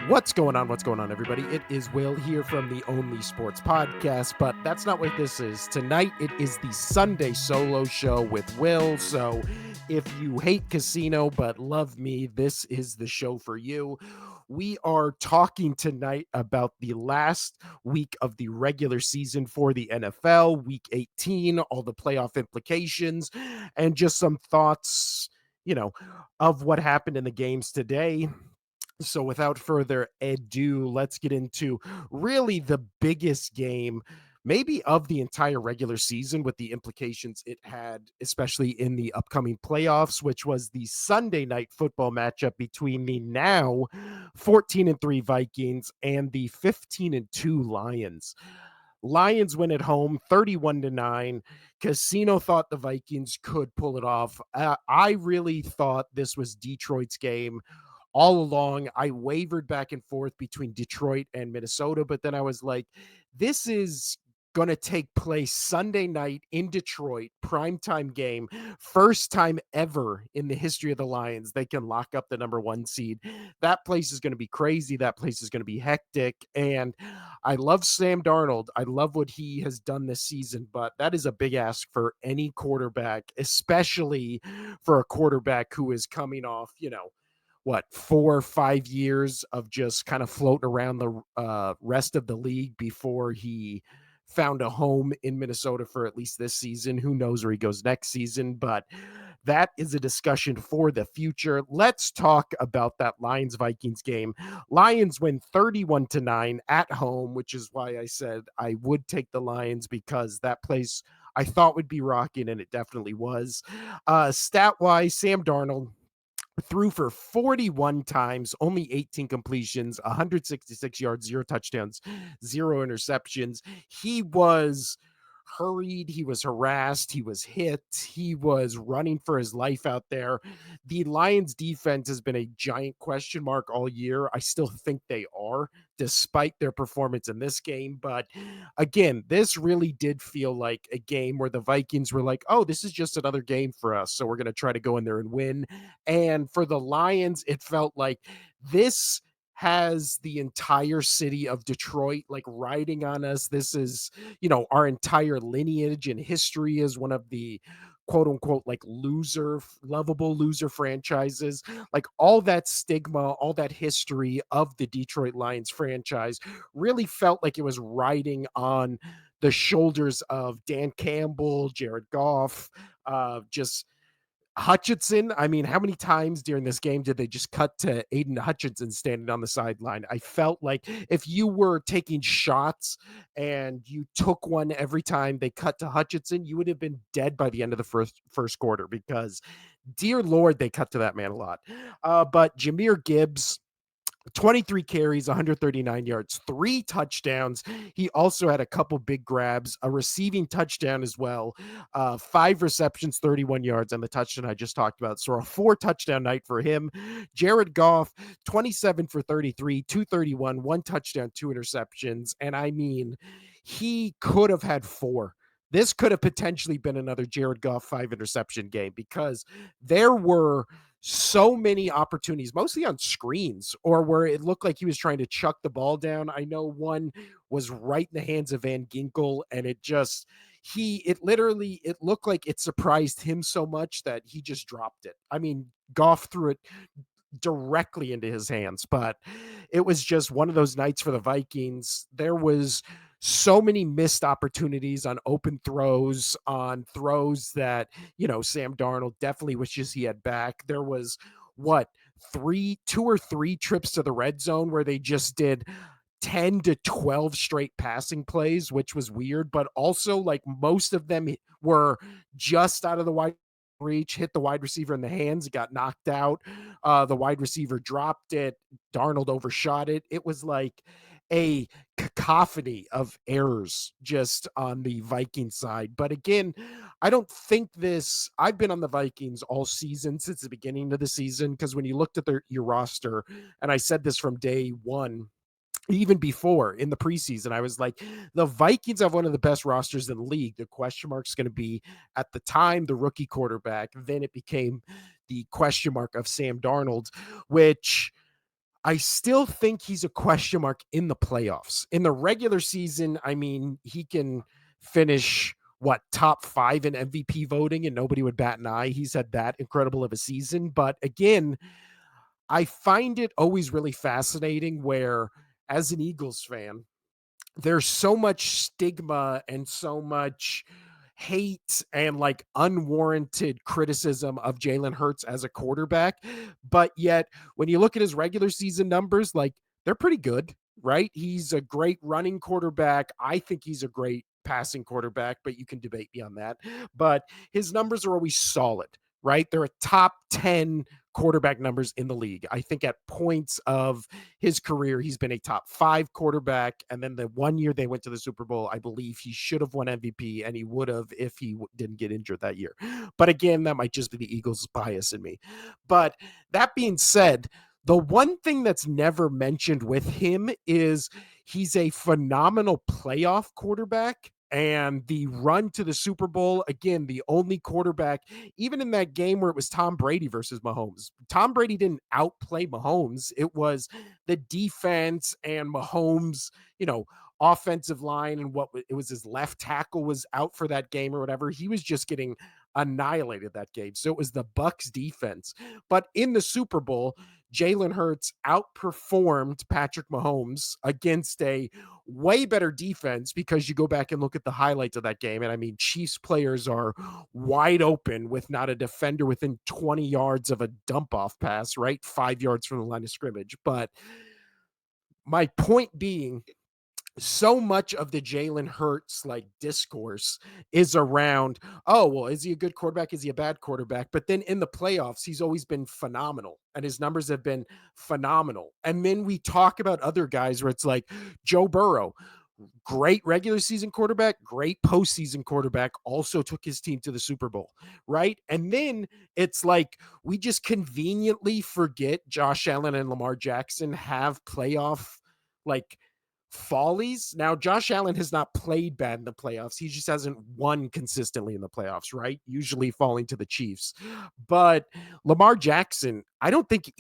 What's going on? What's going on, everybody? It is Will here from the Only Sports Podcast, but that's not what this is. Tonight, it is the Sunday solo show with Will. So if you hate casino but love me, this is the show for you. We are talking tonight about the last week of the regular season for the NFL, week 18, all the playoff implications, and just some thoughts, of what happened in the games today. So, without further ado, let's get into really the biggest game, maybe of the entire regular season, with the implications it had, especially in the upcoming playoffs, which was the Sunday night football matchup between the now 14-3 Vikings and the 15-2 Lions. Lions win at home 31-9. Casino thought the Vikings could pull it off. I really thought this was Detroit's game all along. I wavered back and forth between Detroit and Minnesota, but then I was like, this is going to take place Sunday night in Detroit, primetime game. First time ever in the history of the Lions they can lock up the number one seed. That place is going to be crazy. That place is going to be hectic. And I love Sam Darnold. I love what he has done this season, but that is a big ask for any quarterback, especially for a quarterback who is coming off, what, 4 or 5 years of just kind of floating around the rest of the league before he found a home in Minnesota for at least this season. Who knows where he goes next season, but that is a discussion for the future. Let's talk about that Lions Vikings game. Lions win 31-9 at home, which is why I said I would take the Lions, because that place I thought would be rocking, and it definitely was. Stat wise, Sam Darnold threw for 41 times, only 18 completions, 166 yards, 0 touchdowns, 0 interceptions. He was hurried, he was harassed, he was hit, he was running for his life out there. The Lions defense has been a giant question mark all year. I still think they are, despite their performance in this game. But again, this really did feel like a game where the Vikings were like, oh, this is just another game for us, so we're going to try to go in there and win. And for the Lions, it felt like this has the entire city of Detroit like riding on us. This is, our entire lineage and history as one of the quote unquote like lovable loser franchises. Like all that stigma, all that history of the Detroit Lions franchise really felt like it was riding on the shoulders of Dan Campbell, Jared Goff, just Hutchinson. I mean, how many times during this game did they just cut to Aiden Hutchinson standing on the sideline? I felt like if you were taking shots and you took one every time they cut to Hutchinson, you would have been dead by the end of the first quarter, because dear Lord, they cut to that man a lot. But Jahmyr Gibbs, 23 carries, 139 yards, 3 touchdowns. He also had a couple big grabs, a receiving touchdown as well, 5 receptions, 31 yards, and the touchdown I just talked about. So a 4 touchdown night for him. Jared Goff, 27 for 33, 231, 1 touchdown, 2 interceptions. And I mean, he could have had 4. This could have potentially been another Jared Goff 5 interception game, because there were so many opportunities, mostly on screens, or where it looked like he was trying to chuck the ball down. I know one was right in the hands of Van Ginkel, and it looked like it surprised him so much that he just dropped it. I mean, Goff threw it directly into his hands, but it was just one of those nights for the Vikings. There was so many missed opportunities on open throws, on throws that, Sam Darnold definitely wishes he had back. There was what, 2 or 3 trips to the red zone where they just did 10 to 12 straight passing plays, which was weird, but also like most of them were just out of the wide reach, hit the wide receiver in the hands, got knocked out. The wide receiver dropped it. Darnold overshot it. It was like a cacophony of errors just on the Viking side. But again, I don't think I've been on the Vikings all season since the beginning of the season, because when you looked at your roster, and I said this from day one, even before in the preseason, I was like, the Vikings have one of the best rosters in the league. The question mark is going to be, at the time, the rookie quarterback. Then it became the question mark of Sam Darnold, which I still think he's a question mark in the playoffs. In the regular season, I mean, he can finish what top 5 in MVP voting and nobody would bat an eye. He's had that incredible of a season, but again, I find it always really fascinating where as an Eagles fan, there's so much stigma and so much hate and like unwarranted criticism of Jalen Hurts as a quarterback. But yet, when you look at his regular season numbers, like they're pretty good, right? He's a great running quarterback. I think he's a great passing quarterback, but you can debate me on that. But his numbers are always solid, right? They're a top 10 quarterback numbers in the league. I think at points of his career, he's been a top 5 quarterback. And then the one year they went to the Super Bowl, I believe he should have won MVP and he would have if he didn't get injured that year. But again, that might just be the Eagles' bias in me. But that being said, the one thing that's never mentioned with him is he's a phenomenal playoff quarterback. And the run to the Super Bowl, again, the only quarterback, even in that game where it was Tom Brady versus Mahomes, Tom Brady didn't outplay Mahomes. It was the defense and Mahomes, offensive line and what it was his left tackle was out for that game or whatever. He was just getting annihilated that game. So it was the Bucks defense. But in the Super Bowl, Jalen Hurts outperformed Patrick Mahomes against a way better defense because you go back and look at the highlights of that game. And I mean, Chiefs players are wide open with not a defender within 20 yards of a dump off pass, right? 5 yards from the line of scrimmage. But my point being, so much of the Jalen Hurts like discourse is around, oh, well, is he a good quarterback? Is he a bad quarterback? But then in the playoffs, he's always been phenomenal and his numbers have been phenomenal. And then we talk about other guys where it's like Joe Burrow, great regular season quarterback, great postseason quarterback, also took his team to the Super Bowl, right? And then it's like we just conveniently forget Josh Allen and Lamar Jackson have playoff like follies. Now, Josh Allen has not played bad in the playoffs. He just hasn't won consistently in the playoffs, right? Usually falling to the Chiefs. But Lamar Jackson, I don't think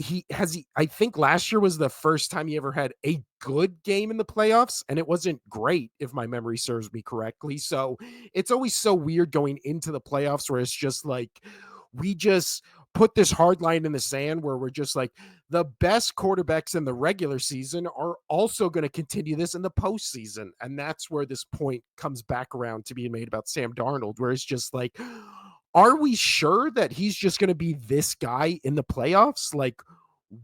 I think last year was the first time he ever had a good game in the playoffs, and it wasn't great if my memory serves me correctly. So it's always so weird going into the playoffs where it's just like we just put this hard line in the sand where we're just like the best quarterbacks in the regular season are also going to continue this in the postseason. And that's where this point comes back around to being made about Sam Darnold, where it's just like, are we sure that he's just going to be this guy in the playoffs? Like,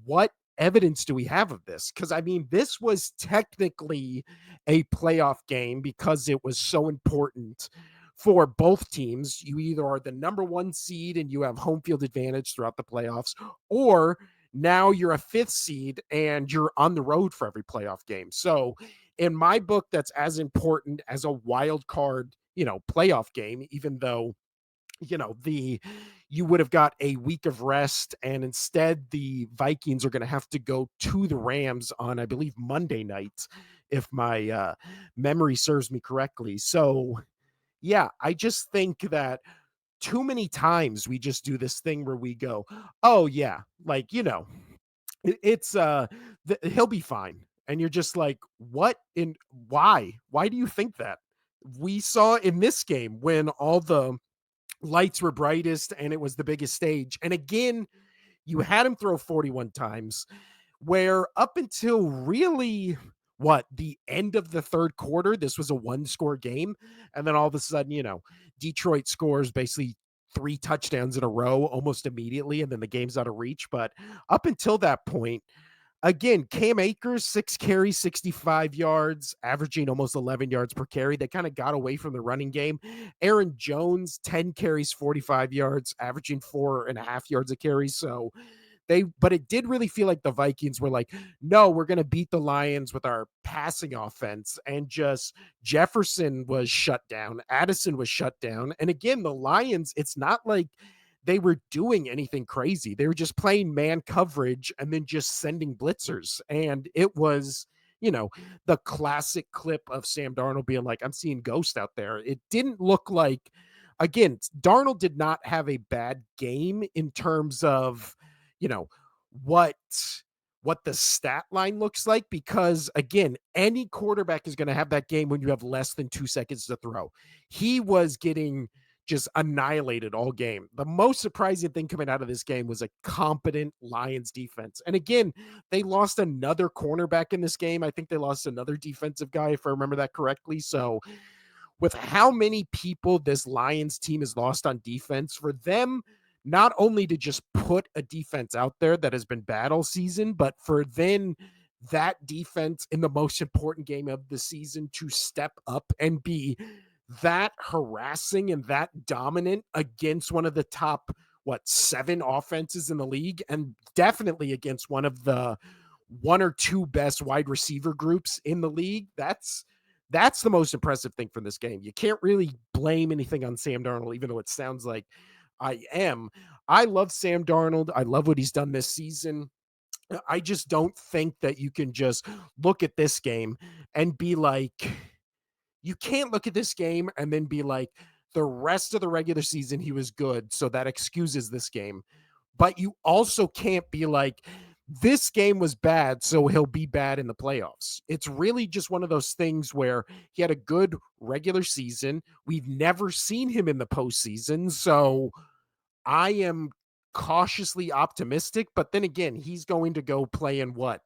what evidence do we have of this? Because I mean, this was technically a playoff game because it was so important for both teams. You either are the number 1 seed and you have home field advantage throughout the playoffs, or now you're a 5th seed and you're on the road for every playoff game. So in my book, that's as important as a wild card, playoff game, even though the you would have got a week of rest, and instead the Vikings are going to have to go to the Rams on, I believe, Monday night, if my memory serves me correctly. So yeah, I just think that too many times we just do this thing where we go, oh yeah, like it's he'll be fine, and you're just like, what in why do you think that? We saw in this game when all the lights were brightest and it was the biggest stage. And again, you had him throw 41 times, where up until really the end of the third quarter, this was a 1-score game. And then all of a sudden, Detroit scores basically 3 touchdowns in a row almost immediately. And then the game's out of reach. But up until that point, again, Cam Akers, 6 carries, 65 yards, averaging almost 11 yards per carry. They kind of got away from the running game. Aaron Jones, 10 carries, 45 yards, averaging 4.5 yards a carry. So but it did really feel like the Vikings were like, no, we're going to beat the Lions with our passing offense. And just Jefferson was shut down. Addison was shut down. And again, the Lions, it's not like they were doing anything crazy. They were just playing man coverage and then just sending blitzers. And it was, the classic clip of Sam Darnold being like, I'm seeing ghosts out there. It didn't look like, again, Darnold did not have a bad game in terms of, what what the stat line looks like because, again, any quarterback is going to have that game when you have less than 2 seconds to throw. He was getting just annihilated all game. The most surprising thing coming out of this game was a competent Lions defense. And again, they lost another cornerback in this game. I think they lost another defensive guy, if I remember that correctly. So, with how many people this Lions team has lost on defense, for them not only to just put a defense out there that has been bad all season, but for then that defense in the most important game of the season to step up and be that harassing and that dominant against one of the top, what, 7 offenses in the league, and definitely against one of the 1 or 2 best wide receiver groups in the league. That's the most impressive thing from this game. You can't really blame anything on Sam Darnold, even though it sounds like I am. I love Sam Darnold. I love what he's done this season. I just don't think that you can just look at this game and be like, you can't look at this game and then be like, the rest of the regular season, he was good. So that excuses this game. But you also can't be like, this game was bad, so he'll be bad in the playoffs. It's really just one of those things where he had a good regular season. We've never seen him in the postseason. So I am cautiously optimistic, but then again, he's going to go play in what?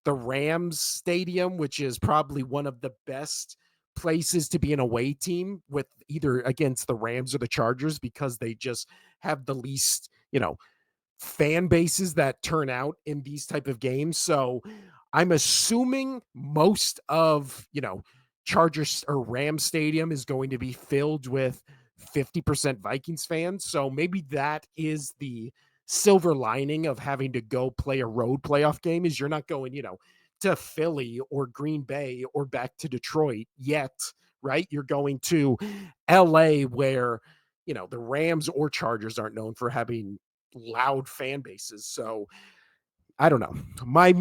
The Rams stadium, which is probably one of the best places to be an away team with either against the Rams or the Chargers because they just have the least, fan bases that turn out in these type of games. So I'm assuming most of, Chargers or Rams Stadium is going to be filled with 50% Vikings fans. So maybe that is the silver lining of having to go play a road playoff game is you're not going, to Philly or Green Bay or back to Detroit yet, right? You're going to LA where, the Rams or Chargers aren't known for having loud fan bases. So I don't know. My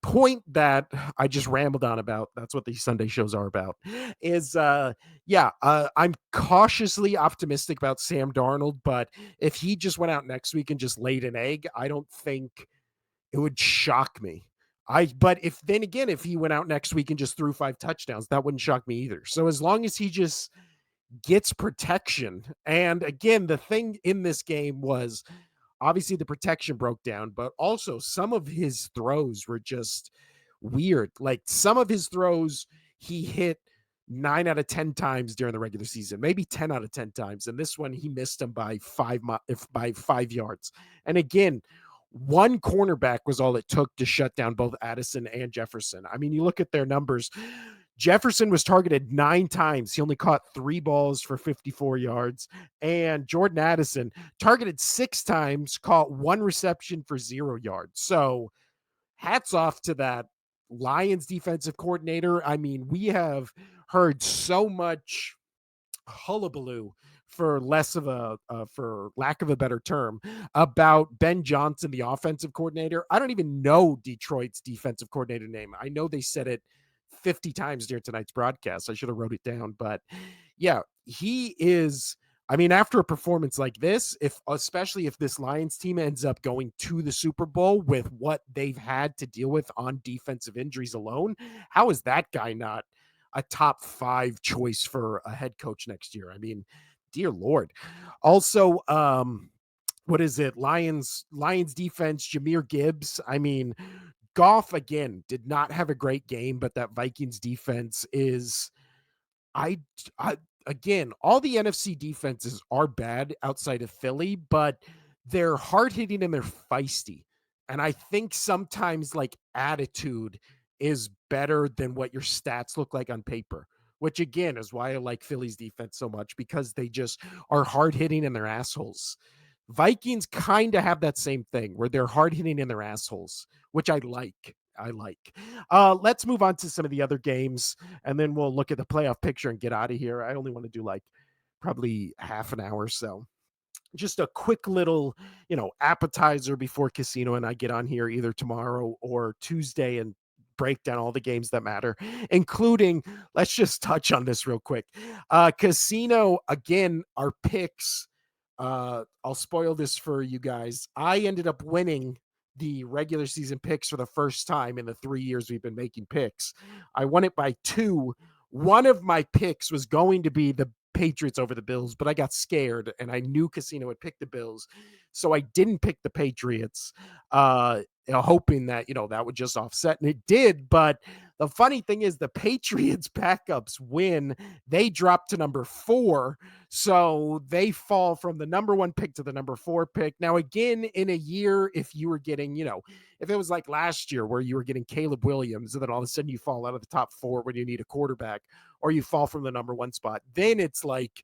point that I just rambled on about, that's what these Sunday shows are about, is I'm cautiously optimistic about Sam Darnold, but if he just went out next week and just laid an egg, I don't think it would shock me. But if he went out next week and just threw 5 touchdowns, that wouldn't shock me either. So as long as he just gets protection, and again, the thing in this game was obviously the protection broke down, but also some of his throws were just weird. Like some of his throws, he hit 9 out of 10 times during the regular season, maybe 10 out of 10 times. And this one, he missed him by 5 yards. And again, one cornerback was all it took to shut down both Addison and Jefferson. I mean, you look at their numbers. Jefferson was targeted 9 times. He only caught 3 balls for 54 yards. And Jordan Addison targeted 6 times, caught 1 reception for 0 yards. So hats off to that Lions defensive coordinator. I mean, we have heard so much hullabaloo for lack of a better term about Ben Johnson, the offensive coordinator. I don't even know Detroit's defensive coordinator name. I know they said it 50 times during tonight's broadcast. I should have wrote it down, but yeah, he is. I mean, after a performance like this, especially if this Lions team ends up going to the Super Bowl with what they've had to deal with on defensive injuries alone, how is that guy not a top 5 choice for a head coach next year? I mean, dear Lord. Also, what is it? Lions defense, Jahmyr Gibbs. I mean, Goff again did not have a great game, but that Vikings defense is I, I again, all the NFC defenses are bad outside of Philly, but they're hard hitting and they're feisty. And I think sometimes like attitude is better than what your stats look like on paper, which again is why I like Philly's defense so much because they just are hard hitting and they're assholes. Vikings kind of have that same thing where they're hard hitting and they're assholes, which I like. Let's move on to some of the other games and then we'll look at the playoff picture and get out of here. I only want to do like probably half an hour or so. Just a quick little, appetizer before Casino and I get on here either tomorrow or Tuesday and break down all the games that matter, including, let's just touch on this real quick. Casino, again, our picks. I'll spoil this for you guys. I ended up winning the regular season picks for the first time in the 3 years we've been making picks. I won it by 2. One of my picks was going to be the Patriots over the Bills, but I got scared and I knew Casino would pick the Bills. So I didn't pick the Patriots, hoping that, that would just offset. And it did. But the funny thing is, the Patriots backups win. They drop to number 4. So they fall from the number 1 pick to the number 4 pick. Now, again, in a year, if you were getting, if it was like last year where you were getting Caleb Williams and then all of a sudden you fall out of the top 4 when you need a quarterback, or you fall from the number 1 spot, then it's like,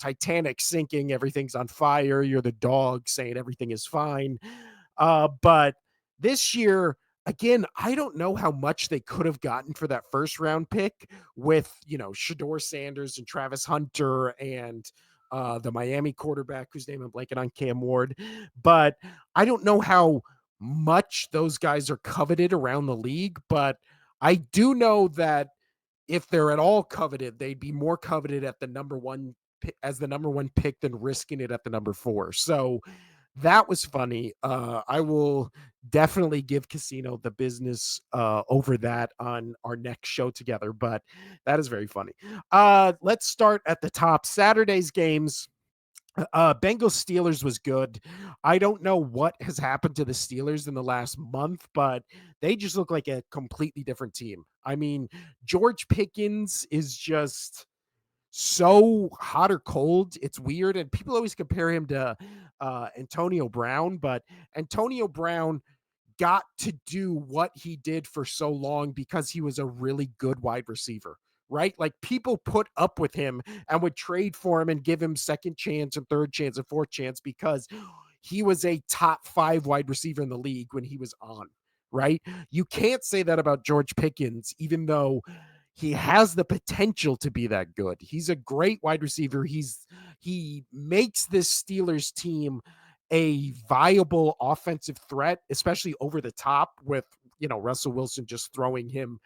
Titanic sinking, everything's on fire. You're the dog saying everything is fine. But this year, again, I don't know how much they could have gotten for that first round pick with, Shador Sanders and Travis Hunter and the Miami quarterback whose name I'm blanking on, Cam Ward. But I don't know how much those guys are coveted around the league. But I do know that if they're at all coveted, they'd be more coveted at the number 1 as the number 1 pick than risking it at the number 4. So that was funny. I will definitely give Casino the business over that on our next show together, but that is very funny. Let's start at the top. Saturday's games. Bengals Steelers was good. I don't know what has happened to the Steelers in the last month, but they just look like a completely different team. I mean, George Pickens is just so hot or cold. It's weird. And people always compare him to Antonio Brown, but Antonio Brown got to do what he did for so long because he was a really good wide receiver, right? Like people put up with him and would trade for him and give him second chance and third chance and fourth chance because he was a top 5 wide receiver in the league when he was on, right? You can't say that about George Pickens, even though he has the potential to be that good. He's a great wide receiver. He makes this Steelers team a viable offensive threat, especially over the top with, Russell Wilson just throwing him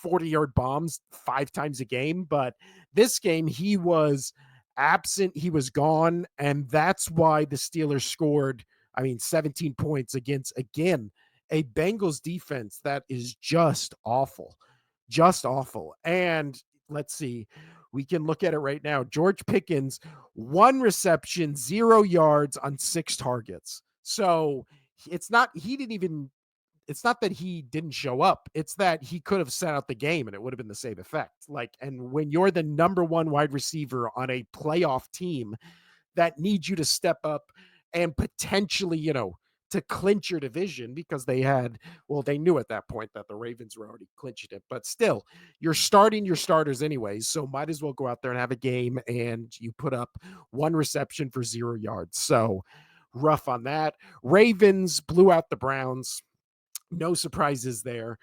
40-yard bombs 5 times a game. But this game, he was absent. He was gone. And that's why the Steelers scored, 17 points against, again, a Bengals defense that is just awful. Just awful. And let's see, we can look at it right now. George Pickens, 1 reception, 0 yards on 6 targets. So it's not that he didn't show up. It's that he could have sat out the game and it would have been the same effect. And when you're the number 1 wide receiver on a playoff team that needs you to step up and potentially, to clinch your division because they knew at that point that the Ravens were already clinching it. But still, you're starting your starters anyways, so might as well go out there and have a game, and you put up 1 reception for 0 yards. So rough on that. Ravens blew out the Browns. No surprises there.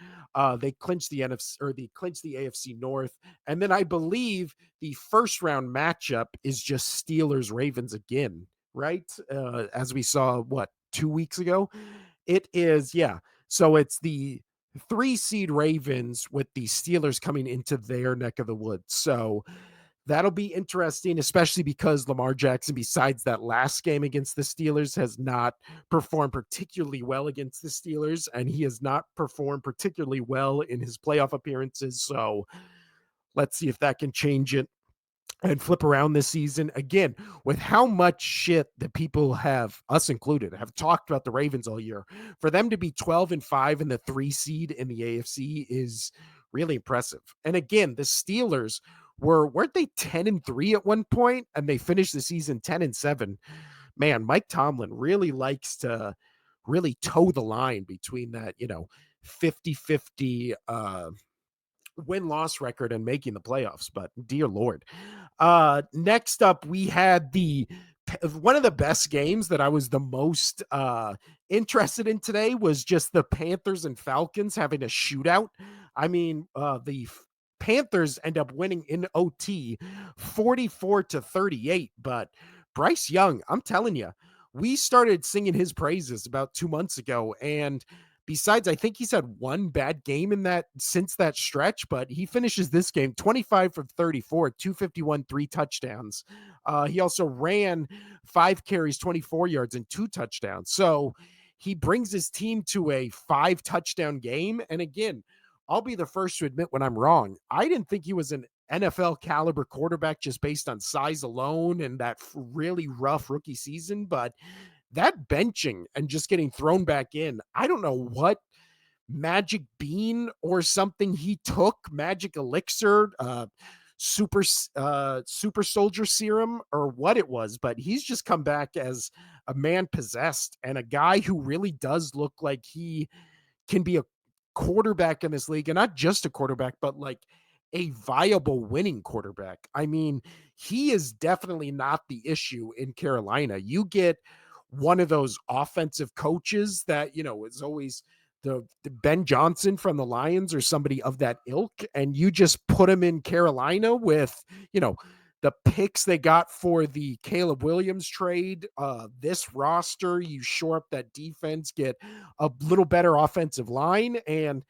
They clinched the NFC, or they clinched the AFC North. And then I believe the first round matchup is just Steelers Ravens again, right? As we saw, 2 weeks ago? It is, yeah. So it's the 3 seed Ravens with the Steelers coming into their neck of the woods. So that'll be interesting, especially because Lamar Jackson, besides that last game against the Steelers, has not performed particularly well against the Steelers, and he has not performed particularly well in his playoff appearances. So let's see if that can change it and flip around this season again with how much shit that people have, us included, have talked about the Ravens all year. For them to be 12-5 in the 3 seed in the AFC is really impressive. And again, the Steelers weren't they 10-3 at one point, and they finished the season 10-7. Man, Mike Tomlin really likes to really toe the line between that, 50-50 win-loss record and making the playoffs, but dear Lord. Next up, we had one of the best games that I was the most interested in today was just the Panthers and Falcons having a shootout. The Panthers end up winning in OT 44-38, but Bryce Young, I'm telling you, we started singing his praises about 2 months ago, and besides, I think he's had 1 bad game since that stretch, but he finishes this game 25 for 34, 251, 3 touchdowns. He also ran 5 carries, 24 yards, and 2 touchdowns. So he brings his team to a 5 touchdown game. And again, I'll be the first to admit when I'm wrong. I didn't think he was an NFL caliber quarterback just based on size alone and that really rough rookie season. But that benching and just getting thrown back in, I don't know what magic bean or something he took, magic elixir, super soldier serum or what it was, but he's just come back as a man possessed and a guy who really does look like he can be a quarterback in this league, and not just a quarterback, but like a viable winning quarterback. I mean, he is definitely not the issue in Carolina. You get one of those offensive coaches that, is always the Ben Johnson from the Lions or somebody of that ilk, and you just put him in Carolina with, the picks they got for the Caleb Williams trade, this roster, you shore up that defense, get a little better offensive line. And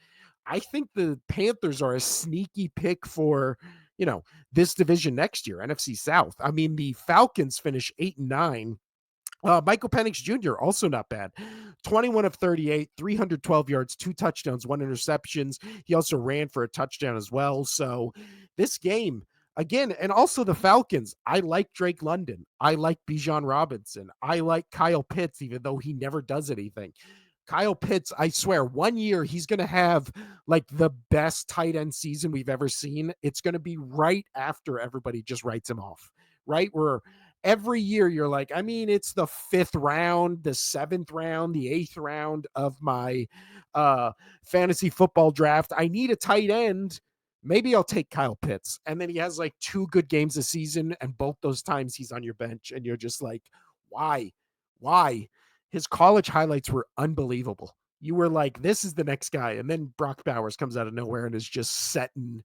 I think the Panthers are a sneaky pick for, this division next year, NFC South. I mean, the Falcons finish 8-9. Michael Penix Jr., also not bad. 21 of 38, 312 yards, 2 touchdowns, 1 interceptions. He also ran for a touchdown as well. So this game, again, and also the Falcons, I like Drake London. I like Bijan Robinson. I like Kyle Pitts, even though he never does anything. Kyle Pitts, I swear, 1 year he's going to have like the best tight end season we've ever seen. It's going to be right after everybody just writes him off, right? Where every year you're like, I mean, it's the 5th round, the 7th round, the 8th round of my fantasy football draft. I need a tight end. Maybe I'll take Kyle Pitts. And then he has like 2 good games a season, and both those times he's on your bench, and you're just like, why? Why? His college highlights were unbelievable. You were like, this is the next guy. And then Brock Bowers comes out of nowhere and is just setting,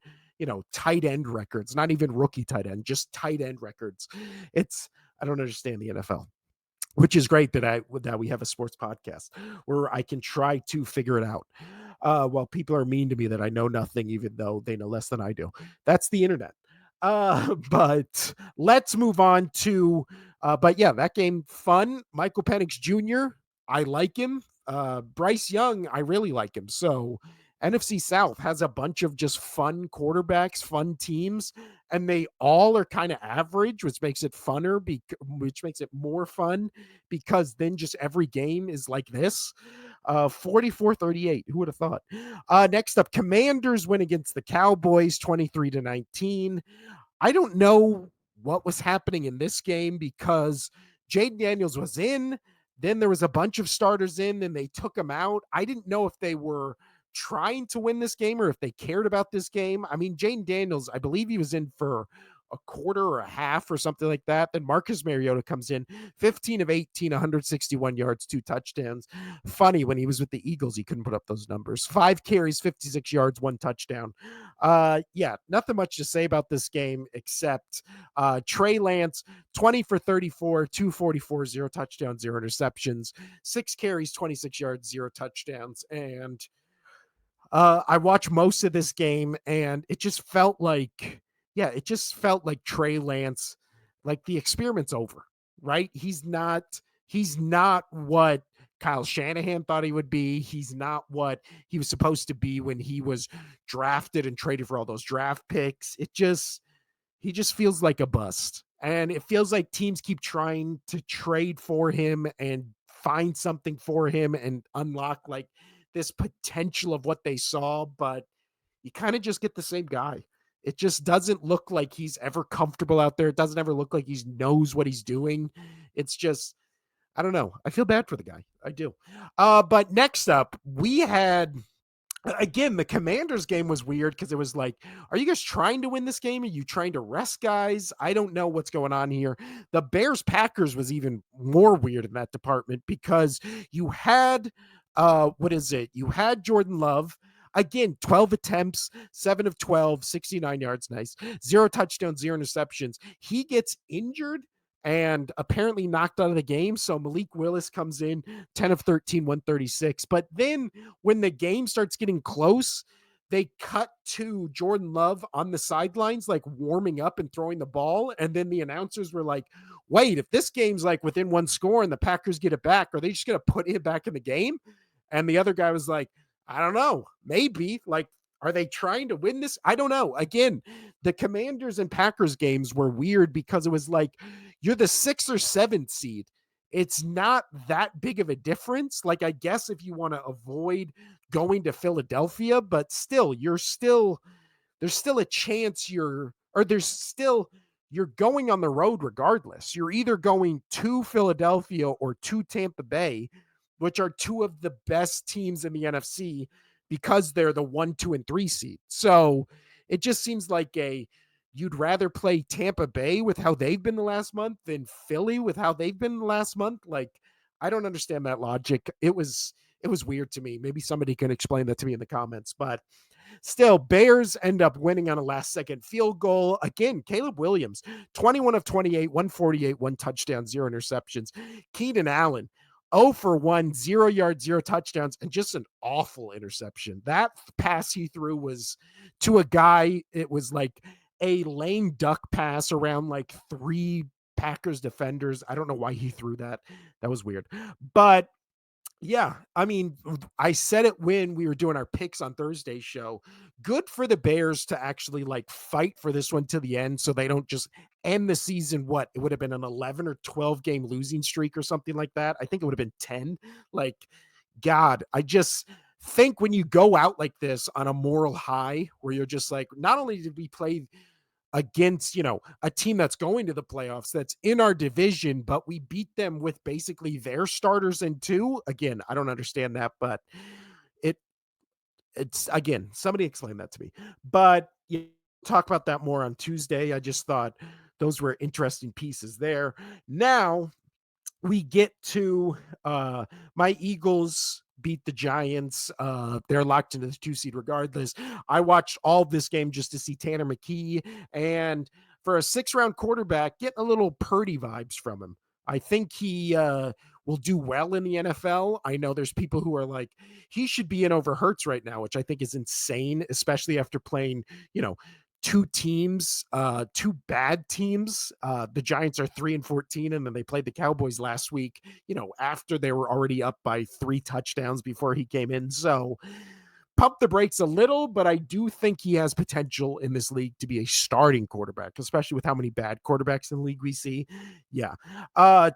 tight end records, not even rookie tight end, just tight end records. I don't understand the NFL, which is great that we have a sports podcast where I can try to figure it out. While people are mean to me that I know nothing, even though they know less than I do. That's the internet. But let's move on to, but yeah, that game, fun. Michael Penix Jr., I like him. Bryce Young, I really like him. So NFC South has a bunch of just fun quarterbacks, fun teams, and they all are kind of average, which makes it funner, which makes it more fun because then just every game is like this. 44-38. Who would have thought? Next up, Commanders win against the Cowboys 23-19. I don't know what was happening in this game because Jaden Daniels was in. Then there was a bunch of starters in, and they took him out. I didn't know if they were trying to win this game or if they cared about this game. I mean, Jaden Daniels, I believe he was in for a quarter or a half or something like that. Then Marcus Mariota comes in, 15 of 18, 161 yards, 2 touchdowns. Funny, when he was with the Eagles, he couldn't put up those numbers. 5 carries, 56 yards, 1 touchdown. Yeah, nothing much to say about this game except Trey Lance, 20 for 34, 244, 0 touchdowns, 0 interceptions, 6 carries, 26 yards, 0 touchdowns. And I watched most of this game, and it just felt like, Trey Lance, like the experiment's over, right? He's not what Kyle Shanahan thought he would be. He's not what he was supposed to be when he was drafted and traded for all those draft picks. He just feels like a bust. And it feels like teams keep trying to trade for him and find something for him and unlock like this potential of what they saw, but you kind of just get the same guy. It just doesn't look like he's ever comfortable out there. It doesn't ever look like he knows what he's doing. It's just, I don't know. I feel bad for the guy. I do. But next up, we had, again, the Commanders game was weird because it was like, are you guys trying to win this game? Are you trying to rest guys? I don't know what's going on here. The Bears Packers was even more weird in that department because you had, you had Jordan Love. Again, 12 attempts, 7 of 12, 69 yards. Nice. 0 touchdowns, 0 interceptions. He gets injured and apparently knocked out of the game. So Malik Willis comes in, 10 of 13, 136. But then when the game starts getting close, they cut to Jordan Love on the sidelines, like warming up and throwing the ball. And then the announcers were like, wait, if this game's like within one score and the Packers get it back, are they just going to put it back in the game? And the other guy was like, I don't know, maybe. Like, are they trying to win this? I don't know. Again, the Commanders and Packers games were weird because it was like you're the 6th or 7th seed. It's not that big of a difference. Like, I guess if you want to avoid going to Philadelphia, but still, there's still a chance you're going on the road regardless. You're either going to Philadelphia or to Tampa Bay, which are two of the best teams in the NFC because they're the 1, 2, and 3 seed. So it just seems like you'd rather play Tampa Bay with how they've been the last month than Philly with how they've been the last month. Like, I don't understand that logic. It was weird to me. Maybe somebody can explain that to me in the comments, but still, Bears end up winning on a last second field goal. Again, Caleb Williams, 21 of 28, 148, 1 touchdown, 0 interceptions. Keenan Allen, 0 for 1, 0 yards, 0 touchdowns, and just an awful interception. That pass he threw was to a guy, it was like a lame duck pass around like 3 Packers defenders. I don't know why he threw that. That was weird. But yeah, I mean, I said it when we were doing our picks on Thursday's show. Good for the Bears to actually like fight for this one to the end so they don't just end the season. What it would have been an 11 or 12 game losing streak or something like that. I think it would have been 10. Like, God, I just think when you go out like this on a moral high where you're just like, not only did we play against, a team that's going to the playoffs that's in our division, but we beat them with basically their starters in two. Again, I don't understand that, but it it's again, somebody explain that to me. But you talk about that more on Tuesday. I just thought those were interesting pieces there. Now we get to my Eagles beat the Giants. They're locked into the 2 seed regardless. I watched all this game just to see Tanner McKee, and for a 6 round quarterback, getting a little Purdy vibes from him. I think he will do well in the NFL. I know there's people who are like, he should be in over Hurts right now, which I think is insane, especially after playing, you know, two bad teams. The Giants are 3-14, and then they played the Cowboys last week, after they were already up by 3 touchdowns before he came in. So pump the brakes a little, but I do think he has potential in this league to be a starting quarterback, especially with how many bad quarterbacks in the league we see. Yeah.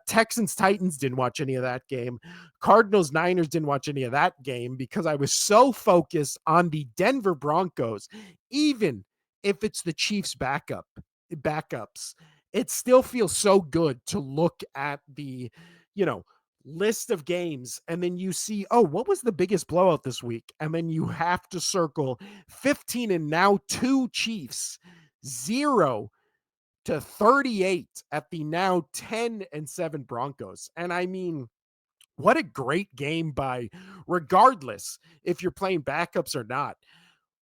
Texans, Titans, didn't watch any of that game. Cardinals, Niners, didn't watch any of that game because I was so focused on the Denver Broncos. Even if it's the Chiefs backups, it still feels so good to look at the, you know, list of games and then you see, oh, what was the biggest blowout this week? And then you have to circle 15 and now 2 Chiefs, 0-38 at the now 10-7 Broncos. And I mean, what a great game by, regardless if you're playing backups or not.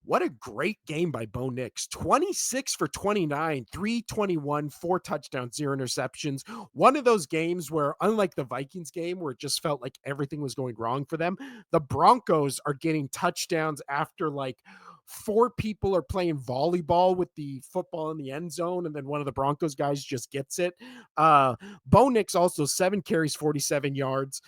What a great game by Bo Nix. 26 for 29, 321, 4 touchdowns, 0 interceptions. One of those games where, unlike the Vikings game, where it just felt like everything was going wrong for them, the Broncos are getting touchdowns after like 4 people are playing volleyball with the football in the end zone, and then one of the Broncos guys just gets it. Bo Nix also 7 carries, 47 yards.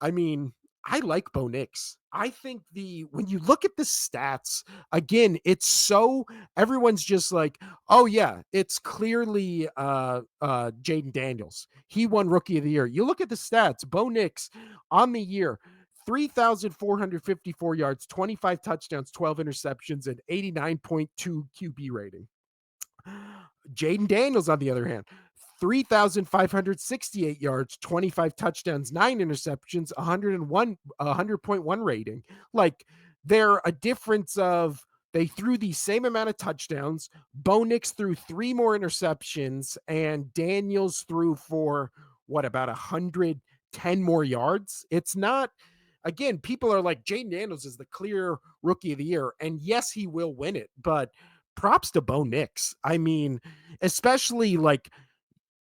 I mean, I like Bo Nix. I think when you look at the stats, again, it's so everyone's just like, oh yeah, it's clearly Jaden Daniels. He won Rookie of the Year. You look at the stats, Bo Nix on the year, 3,454 yards, 25 touchdowns, 12 interceptions, and 89.2 QB rating. Jaden Daniels, on the other hand, 3,568 yards, 25 touchdowns, 9 interceptions, 100.1 rating. Like, they're a difference of, they threw the same amount of touchdowns. Bo Nix threw 3 more interceptions, and Daniels threw for about 110 more yards. It's not, again, people are like, Jaden Daniels is the clear Rookie of the Year. And yes, he will win it, but props to Bo Nix. I mean, especially like,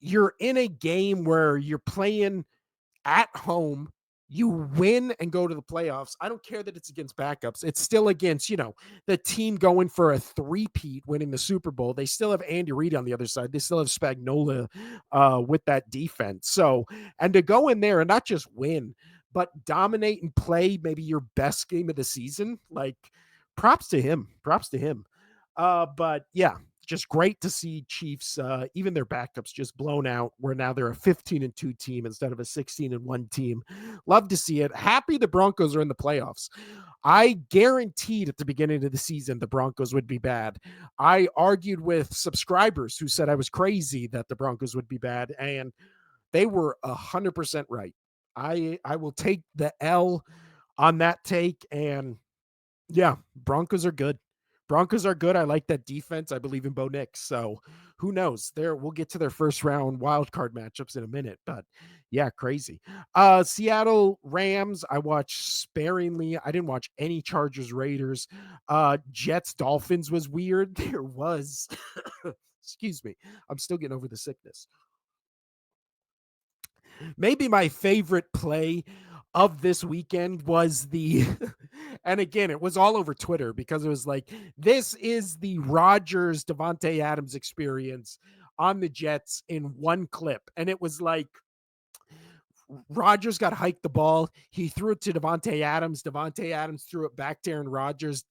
you're in a game where you're playing at home You win and go to the playoffs. I don't care that it's against backups. It's still against, the team going for a three-peat, winning the Super Bowl. They still have Andy Reid on the other side. They still have Spagnuolo with that defense. So, and to go in there and not just win, but dominate and play maybe your best game of the season, like props to him. Props to him. But yeah, just great to see Chiefs, even their backups just blown out, where now they're a 15-2 team instead of a 16-1 team. Love to see it. Happy the Broncos are in the playoffs. I guaranteed at the beginning of the season the Broncos would be bad. I argued with subscribers who said I was crazy that the Broncos would be bad, and they were 100% right. I will take the L on that take, and yeah, Broncos are good. Broncos are good. I like that defense. I believe in Bo Nix. So who knows? There we'll get to their first round wild card matchups in a minute. But yeah, crazy. Seattle Rams, I watched sparingly. I didn't watch any Chargers Raiders. Jets Dolphins was weird. There was excuse me. I'm still getting over the sickness. Maybe my favorite play of this weekend was the and again it was all over Twitter because it was like this is the Rodgers Devontae Adams experience on the Jets in one clip, and it was like Rodgers got hiked the ball, he threw it to Devontae Adams, Devontae Adams threw it back to Aaron Rodgers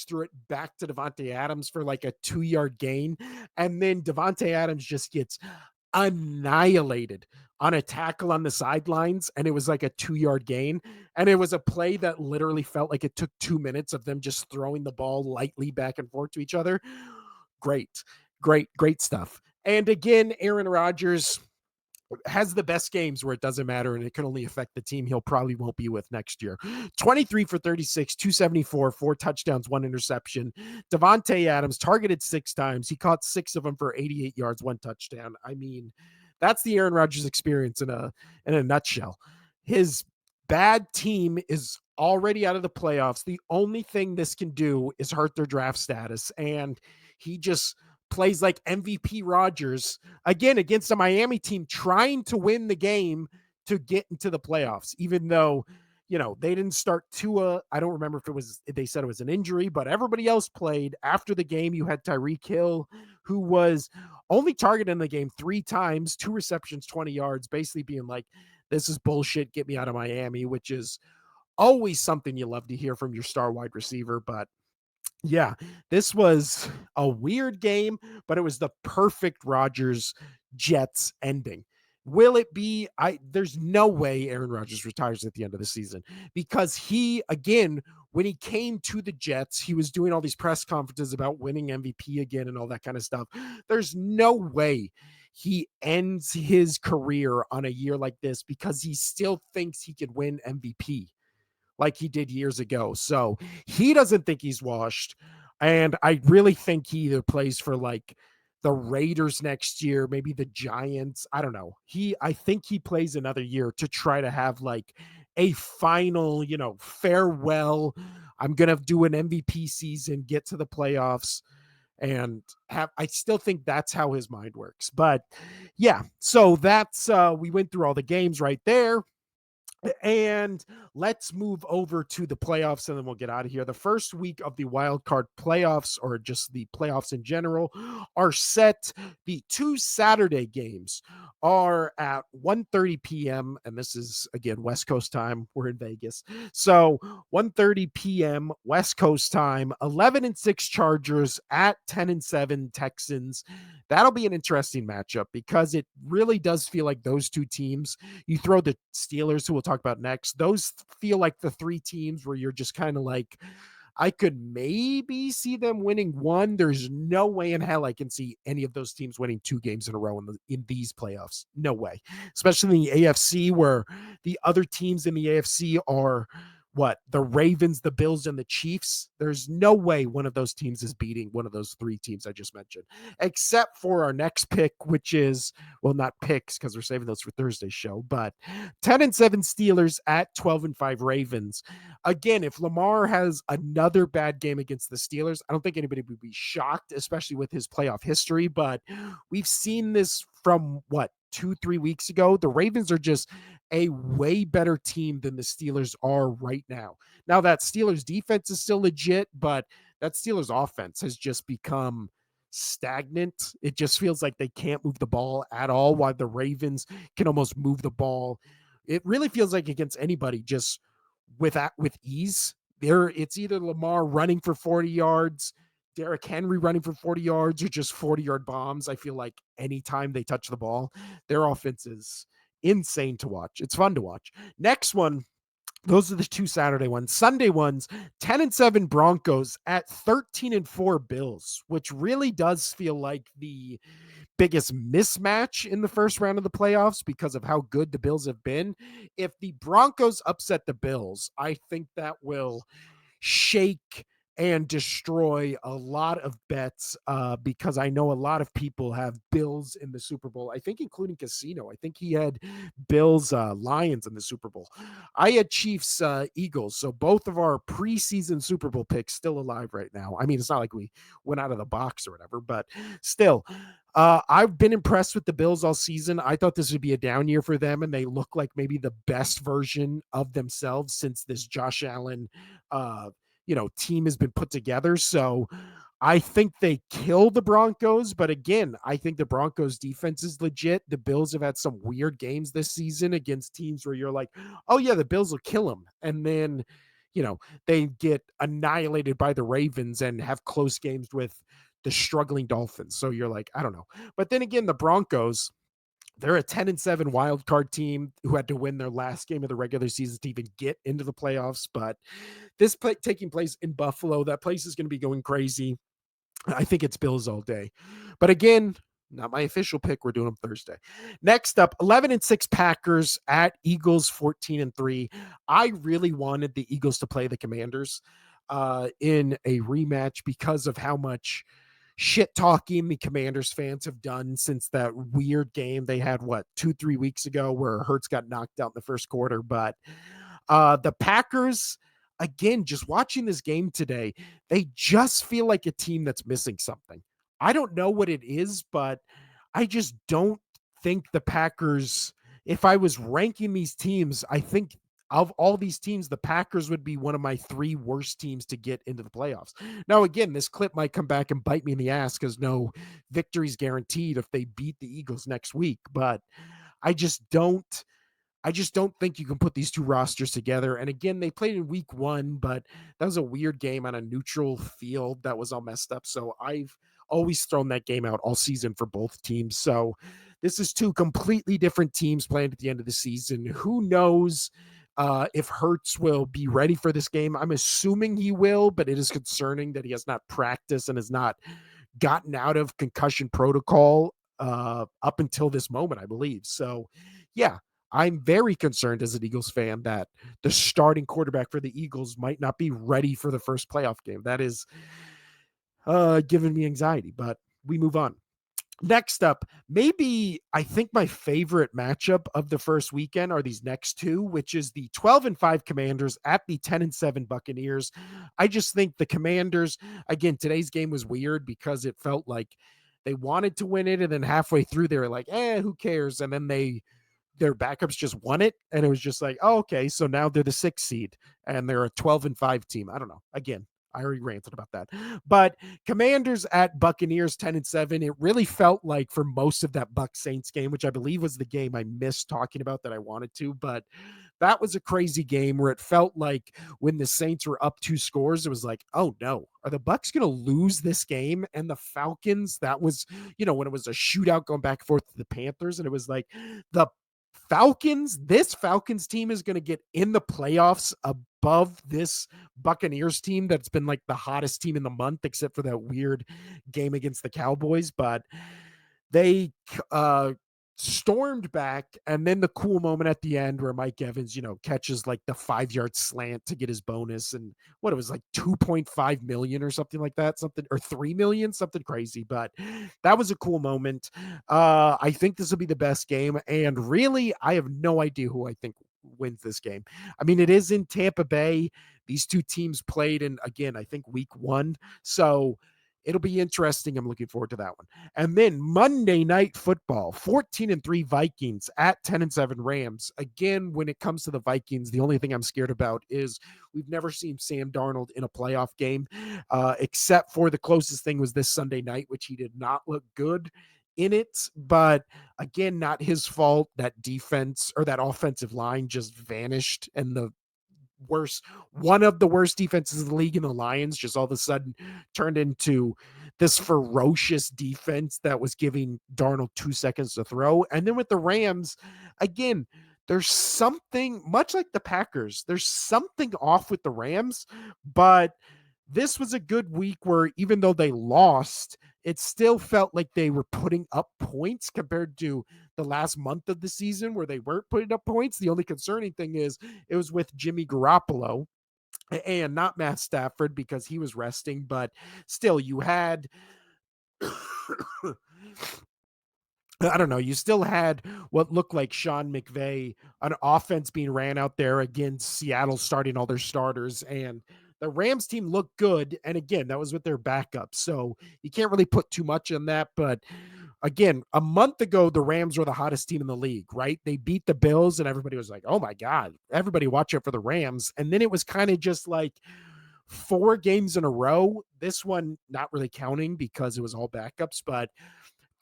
threw it back to Devontae Adams for like a 2-yard gain, and then Devontae Adams just gets annihilated on a tackle on the sidelines, and it was like a 2-yard gain, and it was a play that literally felt like it took 2 minutes of them just throwing the ball lightly back and forth to each other. Great, great stuff. And again, Aaron Rodgers has the best games where it doesn't matter and it can only affect the team he'll probably won't be with next year. 23 for 36, 274, 4 touchdowns, 1 interception. Devontae Adams targeted 6 times. He caught 6 of them for 88 yards, 1 touchdown. I mean, that's the Aaron Rodgers experience in a nutshell. His bad team is already out of the playoffs. The only thing this can do is hurt their draft status, and he just plays like MVP Rodgers again against a Miami team trying to win the game to get into the playoffs, even though, they didn't start Tua. I don't remember if they said it was an injury, but everybody else played. After the game, you had Tyreek Hill, who was only targeted in the game 3 times, 2 receptions, 20 yards, basically being like, this is bullshit. Get me out of Miami, which is always something you love to hear from your star wide receiver. But yeah, this was a weird game, but it was the perfect Rodgers Jets ending. Will it be? There's no way Aaron Rodgers retires at the end of the season because he, again, when he came to the Jets, he was doing all these press conferences about winning MVP again and all that kind of stuff. There's no way he ends his career on a year like this because he still thinks he could win MVP like he did years ago. So he doesn't think he's washed. And I really think he either plays for like the Raiders next year, maybe the Giants. I don't know. I think he plays another year to try to have like a final, farewell. I'm going to do an MVP season, get to the playoffs, and I still think that's how his mind works. But yeah, so that's we went through all the games right there. And let's move over to the playoffs and then we'll get out of here. The first week of the wild card playoffs, or just the playoffs in general, are set. The 2 Saturday games are at 1:30 p.m. And this is, again, West Coast time. We're in Vegas. So 1:30 p.m. West Coast time, 11-6 Chargers at 10-7 Texans. That'll be an interesting matchup because it really does feel like those two teams, you throw the Steelers, who we'll talk about next, those feel like the 3 teams where you're just kind of like, I could maybe see them winning one. There's no way in hell I can see any of those teams winning 2 games in a row in these playoffs. No way. Especially in the AFC, where the other teams in the AFC are the Ravens, the Bills, and the Chiefs. There's no way one of those teams is beating one of those 3 teams I just mentioned, except for our next pick, which is, well, not picks because we're saving those for Thursday's show, but 10-7 Steelers at 12-5 Ravens. Again, if Lamar has another bad game against the Steelers, I don't think anybody would be shocked, especially with his playoff history, but we've seen this from what, 2, 3 weeks ago. The Ravens are just a way better team than the Steelers are right now. Now, that Steelers defense is still legit, but that Steelers offense has just become stagnant. It just feels like they can't move the ball at all, while the Ravens can almost move the ball. It really feels like against anybody, just with ease. There, it's either Lamar running for 40 yards, Derrick Henry running for 40 yards, or just 40-yard bombs. I feel like anytime they touch the ball, their offense is insane to watch. It's fun to watch. Next one, those are the two Saturday ones. Sunday ones, 10-7 Broncos at 13-4 Bills, which really does feel like the biggest mismatch in the first round of the playoffs because of how good the Bills have been. If the Broncos upset the Bills, I think that will shake and destroy a lot of bets, because I know a lot of people have Bills in the Super Bowl. I think including Casino. I think he had Bills Lions in the Super Bowl. I had Chiefs Eagles. So both of our preseason Super Bowl picks still alive right now. I mean, it's not like we went out of the box or whatever, but still. I've been impressed with the Bills all season. I thought this would be a down year for them, and they look like maybe the best version of themselves since this Josh Allen team has been put together. So I think they kill the Broncos, but again, I think the Broncos defense is legit. The Bills have had some weird games this season against teams where you're like, oh yeah, the Bills will kill them. And then, they get annihilated by the Ravens and have close games with the struggling Dolphins. So you're like, I don't know. But then again, the Broncos, they're a 10-7 wild card team who had to win their last game of the regular season to even get into the playoffs. But this play taking place in Buffalo, that place is going to be going crazy. I think it's Bills all day. But again, not my official pick. We're doing them Thursday. Next up, 11-6 Packers at Eagles 14-3. I really wanted the Eagles to play the Commanders in a rematch because of how much shit talking the Commanders fans have done since that weird game they had, 2, 3 weeks ago, where Hurts got knocked out in the first quarter. But the Packers, again, just watching this game today, they just feel like a team that's missing something. I don't know what it is, but I just don't think the Packers, if I was ranking these teams, I think of all these teams, the Packers would be one of my three worst teams to get into the playoffs. Now, again, this clip might come back and bite me in the ass because no victory's guaranteed if they beat the Eagles next week, but I just don't I just don't think you can put these two rosters together. And again, they played in week 1, but that was a weird game on a neutral field that was all messed up. So I've always thrown that game out all season for both teams. So this is two completely different teams playing at the end of the season. Who knows if Hurts will be ready for this game? I'm assuming he will, but it is concerning that he has not practiced and has not gotten out of concussion protocol up until this moment, I believe. So, yeah, I'm very concerned as an Eagles fan that the starting quarterback for the Eagles might not be ready for the first playoff game. That is giving me anxiety, but we move on. Next up, maybe I think my favorite matchup of the first weekend are these next two, which is the 12-5 Commanders at the 10-7 Buccaneers. I just think the Commanders, again, today's game was weird because it felt like they wanted to win it, and then halfway through they were like, who cares? And then their backups just won it, and it was just like, oh, okay, so now they're the 6th seed and they're a 12-5 team. I don't know. Again, I already ranted about that. But Commanders at Buccaneers 10-7. It really felt like for most of that Bucs Saints game, which I believe was the game I missed talking about that I wanted to, but that was a crazy game where it felt like when the Saints were up 2 scores, it was like, oh no, are the Bucs going to lose this game? And the Falcons, that was, when it was a shootout going back and forth to the Panthers, and it was like the this Falcons team is going to get in the playoffs above this Buccaneers team that's been like the hottest team in the month, except for that weird game against the Cowboys. But they stormed back, and then the cool moment at the end where Mike Evans, catches like the 5-yard slant to get his bonus, and what it was like 2.5 million or something like that, something, or 3 million, something crazy. But that was a cool moment. I think this will be the best game, and really, I have no idea who I think wins this game. I mean, it is in Tampa Bay. These two teams played in, again, I think week 1. So It'll be interesting. I'm looking forward to that one. And then Monday Night Football, 14-3 Vikings at 10-7 Rams. Again, when it comes to the Vikings, the only thing I'm scared about is we've never seen Sam Darnold in a playoff game, except for the closest thing was this Sunday night, which he did not look good in it. But again, not his fault. That defense or that offensive line just vanished, and worst one of the worst defenses in the league in the Lions just all of a sudden turned into this ferocious defense that was giving Darnold 2 seconds to throw. And then with the Rams, again, there's something much like the Packers, there's something off with the Rams, but this was a good week where even though they lost, it still felt like they were putting up points compared to the last month of the season where they weren't putting up points. The only concerning thing is it was with Jimmy Garoppolo and not Matt Stafford because he was resting, but still you had I don't know. You still had what looked like Sean McVay, an offense being ran out there against Seattle, starting all their starters. And the Rams team looked good. And again, that was with their backup. So you can't really put too much on that. But again, a month ago, the Rams were the hottest team in the league, right? They beat the Bills, and everybody was like, oh my God, everybody watch out for the Rams. And then it was kind of just like 4 games in a row. This one, not really counting because it was all backups, but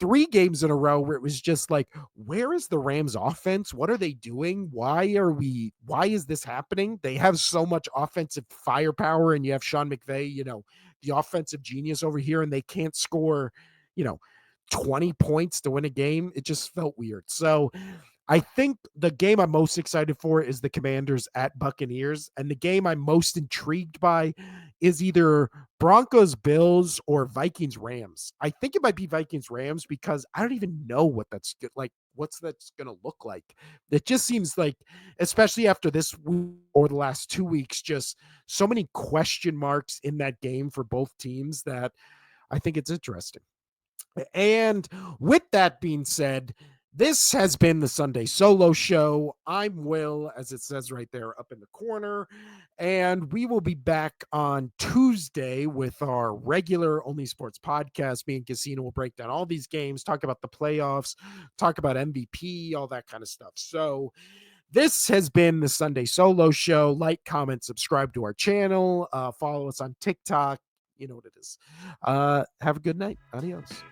3 games in a row where it was just like, where is the Rams offense? What are they doing? Why is this happening? They have so much offensive firepower, and you have Sean McVay, the offensive genius over here, and they can't score, you know, 20 points to win a game. It just felt weird. So I think the game I'm most excited for is the Commanders at Buccaneers. And the game I'm most intrigued by is either Broncos Bills or Vikings Rams. I think it might be Vikings Rams because I don't even know what that's good, like what's that's going to look like. It just seems like, especially after this week or the last 2 weeks, just so many question marks in that game for both teams that I think it's interesting. And with that being said, this has been the Sunday Solo Show. I'm Will, as it says right there up in the corner. And we will be back on Tuesday with our regular Only Sports podcast. Me and Casino will break down all these games, talk about the playoffs, talk about MVP, all that kind of stuff. So this has been the Sunday Solo Show. Like, comment, subscribe to our channel, follow us on TikTok. You know what it is. Have a good night. Adios.